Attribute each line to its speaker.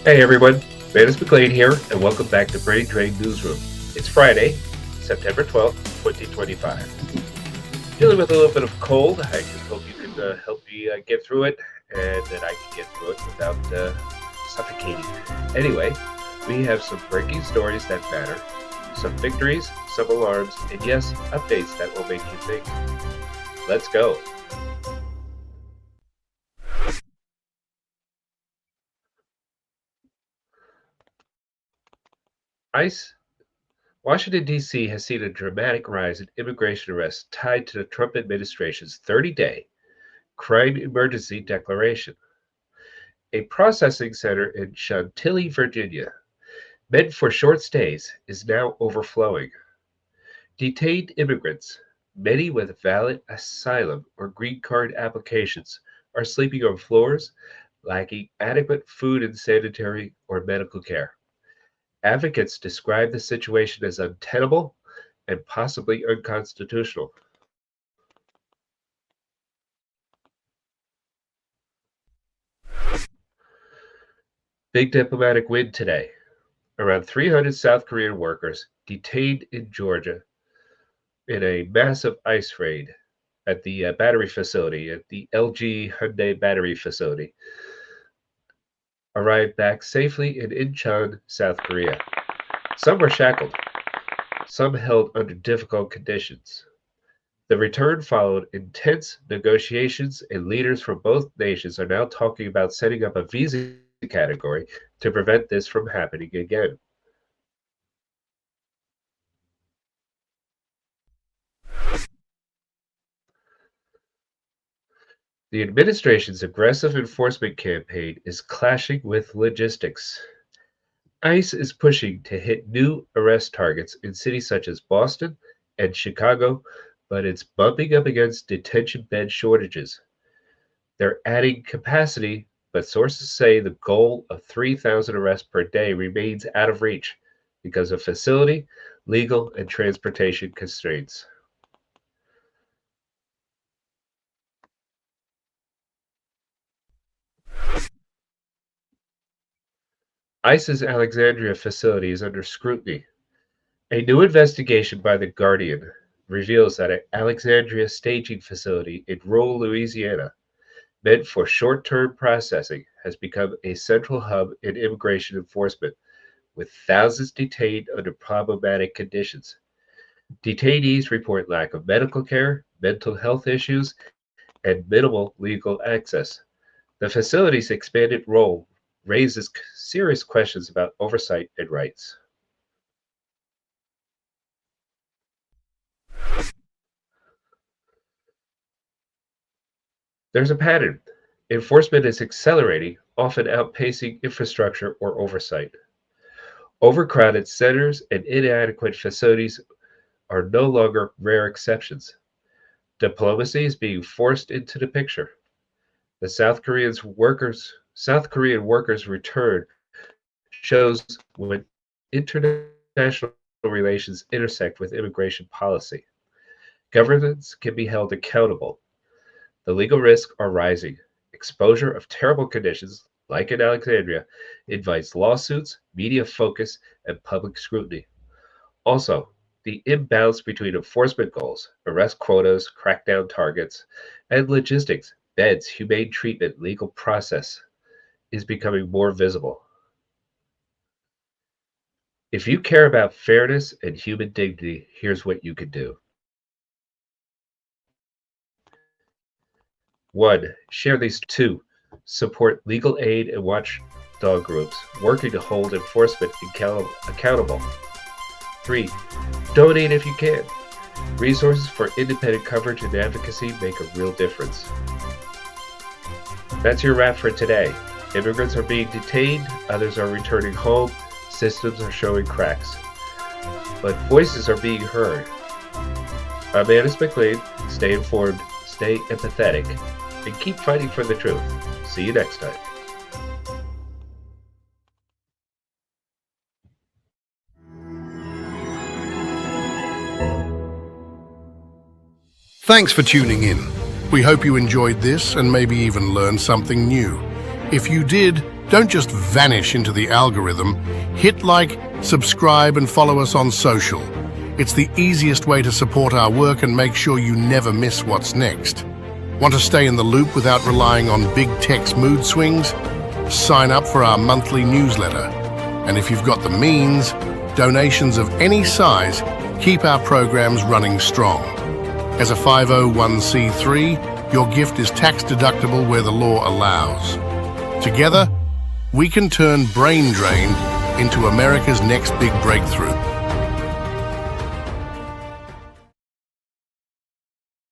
Speaker 1: Hey everyone, Manus MacLean here, and welcome back to Brain Drain Newsroom. It's Friday, September 12th, 2025. Dealing with a little bit of cold. I just hope you can help me get through it, and that I can get through it without suffocating. Anyway, we have some breaking stories that matter, some victories, some alarms, and yes, updates that will make you think. Let's go. ICE Washington, D.C. has seen a dramatic rise in immigration arrests tied to the Trump administration's 30-day crime emergency declaration. A processing center in Chantilly, Virginia, meant for short stays, is now overflowing. Detained immigrants, many with valid asylum or green card applications, are sleeping on floors, lacking adequate food and sanitary or medical care. Advocates describe the situation as untenable and possibly unconstitutional. Big diplomatic win today. Around 300 South Korean workers detained in Georgia in a massive ICE raid at the battery facility, at the LG Hyundai battery facility, arrived back safely in Incheon, South Korea. Some were shackled, some held under difficult conditions. The return followed intense negotiations, and leaders from both nations are now talking about setting up a visa category to prevent this from happening again. The administration's aggressive enforcement campaign is clashing with logistics. ICE is pushing to hit new arrest targets in cities such as Boston and Chicago, but it's bumping up against detention bed shortages. They're adding capacity, but sources say the goal of 3,000 arrests per day remains out of reach because of facility, legal, and transportation constraints. ICE's Alexandria facility is under scrutiny. A new investigation by The Guardian reveals that an Alexandria staging facility in rural Louisiana, meant for short term processing, has become a central hub in immigration enforcement, with thousands detained under problematic conditions. Detainees report lack of medical care, mental health issues, and minimal legal access. The facility's expanded role raises serious questions about oversight and rights. There's a pattern. Enforcement is accelerating, often outpacing infrastructure or oversight. Overcrowded centers and inadequate facilities are no longer rare exceptions. Diplomacy is being forced into the picture. The South Korean workers' return shows when international relations intersect with immigration policy. Governments can be held accountable. The legal risks are rising. Exposure of terrible conditions, like in Alexandria, invites lawsuits, media focus, and public scrutiny. Also, the imbalance between enforcement goals, arrest quotas, crackdown targets, and logistics, beds, humane treatment, legal process, is becoming more visible. If you care about fairness and human dignity, here's what you can do. 1. Share these. 2. Support legal aid and watchdog groups working to hold enforcement accountable. 3. Donate if you can. Resources for independent coverage and advocacy make a real difference. That's your wrap for today. Immigrants are being detained, others are returning home, systems are showing cracks. But voices are being heard. I'm Manus MacLean. Stay informed, stay empathetic, and keep fighting for the truth. See you next time.
Speaker 2: Thanks for tuning in. We hope you enjoyed this and maybe even learned something new. If you did, Don't just vanish into the algorithm. Hit like, subscribe, and follow us on social. It's the easiest way to support our work and make sure you never miss what's next. Want to stay in the loop without relying on big tech's mood swings? Sign up for our monthly newsletter. And if you've got the means, donations of any size keep our programs running strong. As a 501c3, your gift is tax deductible where the law allows. Together, we can turn Brain Drain into America's next big breakthrough.